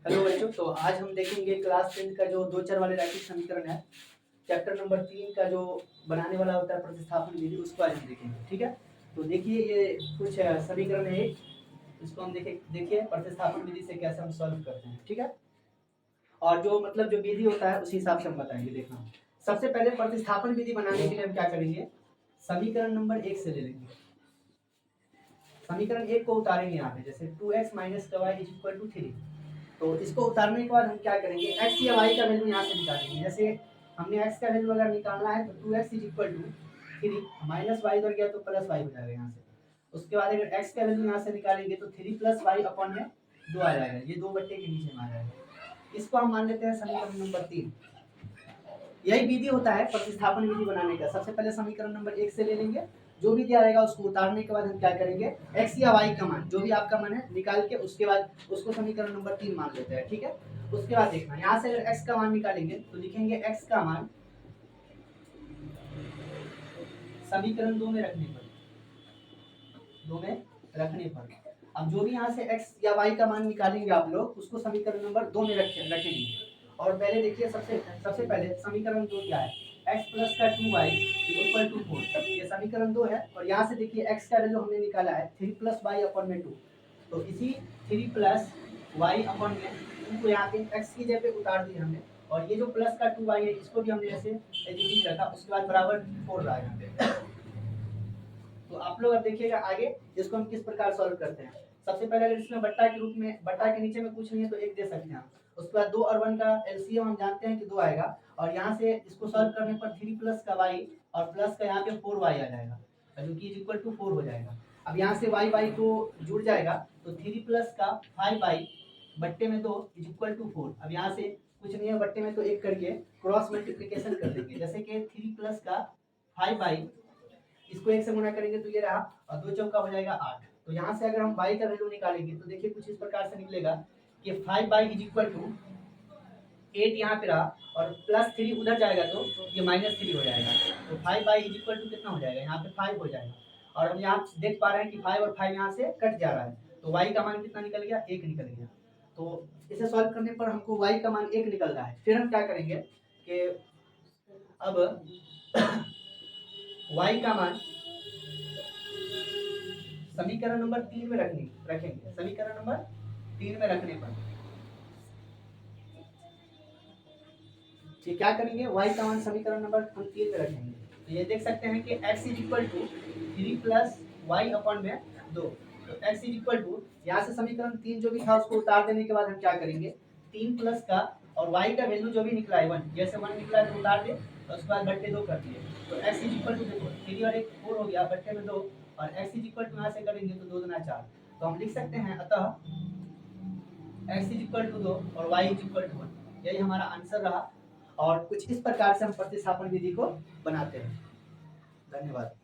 Hello बच्चों, तो आज हम देखेंगे क्लास 10 का जो दो चर वाले रैखिक समीकरण है, चैप्टर नंबर 3 का जो बनाने वाला होता है प्रतिस्थापन विधि, उसको आज हम देखेंगे। ठीक है, तो देखिए ये कुछ समीकरण है, इसको हम देखिए प्रतिस्थापन विधि से कैसे हम सॉल्व करते हैं। ठीक है, और जो मतलब जो विधि होता है उसी हिसाब से हम बताएंगे। देखना, सबसे पहले प्रतिस्थापन विधि बनाने के लिए हम क्या करेंगे, समीकरण नंबर 1 से ले लेंगे। समीकरण 1 को उतारेंगे यहाँ पे, जैसे 2x minus Y is equal to 3। तो इसको उतारने के बाद हम क्या करेंगे, x या y का वैल्यू यहाँ से निकालेंगे। जैसे हमने x का वैल्यू अगर निकालना है तो 2x is equal to 3 minus Y इधर गया तो प्लस वाई हो जाएगा यहाँ से। उसके बाद अगर x का वैल्यू यहाँ से निकालेंगे तो 3 प्लस वाई अपॉन में 2 आ जाएगा, ये 2 बट्टे के नीचे में आ जाएगा। इसको हम मान लेते हैं समीकरण नंबर 3। यही विधि होता है प्रतिस्थापन विधि बनाने का। सबसे पहले समीकरण नंबर 1 से ले लेंगे, जो भी दिया रहेगा उसको उतारने के बाद हम क्या करेंगे, x या y का मान जो भी आपका मन है निकाल के उसके बाद उसको समीकरण नंबर 3 मान लेते हैं। ठीक है, उसके बाद देखना, यहाँ से अगर x का मान निकालेंगे तो लिखेंगे x का मान समीकरण 2 में रखने पर, 2 में रखने पर। अब जो भी यहाँ से x या y का मान निकालेंगे आप लोग, उसको समीकरण नंबर 2 में रखेंगे। और पहले देखिए, सबसे पहले समीकरण 2 क्या है, x प्लस का 2y इक्वल टू 4, ये समीकरण 2 है। और यहाँ से देखिए x का वैल्यू हमने निकाला है 3 प्लस वाई अपॉन में 2, तो इसी 3 प्लस वाई अपॉन में 2 को यहाँ पे x की जगह पे उतार दिया हमने। और ये जो प्लस का 2y है इसको भी हमने ऐसे एडिटिंग रखा, उसके बाद बराबर 4 रहा यहाँ पे। तो आप लोग अब देखिएगा आगे इसको हम किस प्रकार सॉल्व करते हैं। सबसे पहले अगर इसमें बट्टा के रूप में, बट्टा के नीचे में कुछ नहीं है तो 1 दे सकते हैं। उसके बाद 2 और 1 का एलसीएम हम जानते हैं कि 2 आएगा, और यहाँ से इसको सॉल्व करने पर 3 प्लस का y और प्लस का यहाँ पे 4y आ जाएगा, जो कि इक्वल टू 4 हो जाएगा। अब यहाँ से y को जुड़ जाएगा तो 3 प्लस का 5y बट्टे में 2 इक्वल टू 4। अब यहाँ से कुछ नहीं है, बट्टे में तो 1 करके क्रॉस मल्टीप्लिकेशन कर देंगे, जैसे कि 3 प्लस का 5y, इसको 1 से गुणा करेंगे तो ये रहा, और 2 चौका हो जाएगा 8। तो यहाँ से अगर हम y का वैल्यू निकालेंगे तो देखिए कुछ इस प्रकार से निकलेगा कि 5y इज इक्वल टू 8 यहाँ पे रहा, और प्लस 3 उधर जाएगा तो ये -3 हो जाएगा। तो 5y इज इक्वल टू कितना हो जाएगा, यहाँ पे 5 हो जाएगा। और हम यहाँ देख पा रहे हैं कि 5 और 5 यहाँ से कट जा रहा है, तो y का मान कितना निकल गया, 1 निकल गया। तो इसे सॉल्व करने पर हमको y का मान 1 निकल रहा है। फिर हम क्या करेंगे कि अब y का मान समीकरण नंबर 3 में रखेंगे। समीकरण नंबर 3 में रखने पर क्या करेंगे, y का मान समीकरण नंबर हम 3 में रखेंगे। तो ये देख सकते हैं कि x is equal to 3 plus Y upon में 2। तो x इज इक्वल टू, यहाँ से समीकरण 3 जो भी था उसको उतार देने के बाद हम क्या करेंगे, 3 प्लस का और y का वैल्यू जो भी निकला है 1, जैसे 1 निकला है तो उतार दे, तो उसके बाद बट्टे 2 कर दिए। तो x इज इक्वल टू देखो 3 और 1 4 हो गया, बट्टे में 2, और x इज इक्वल टू यहाँ से करेंगे तो 2 दूना 4। तो हम लिख सकते हैं अतः x इज इक्वल टू 2 और y इज इक्वल टू 1, यही हमारा आंसर रहा। और कुछ इस प्रकार से हम प्रतिस्थापन विधि को बनाते हैं। धन्यवाद।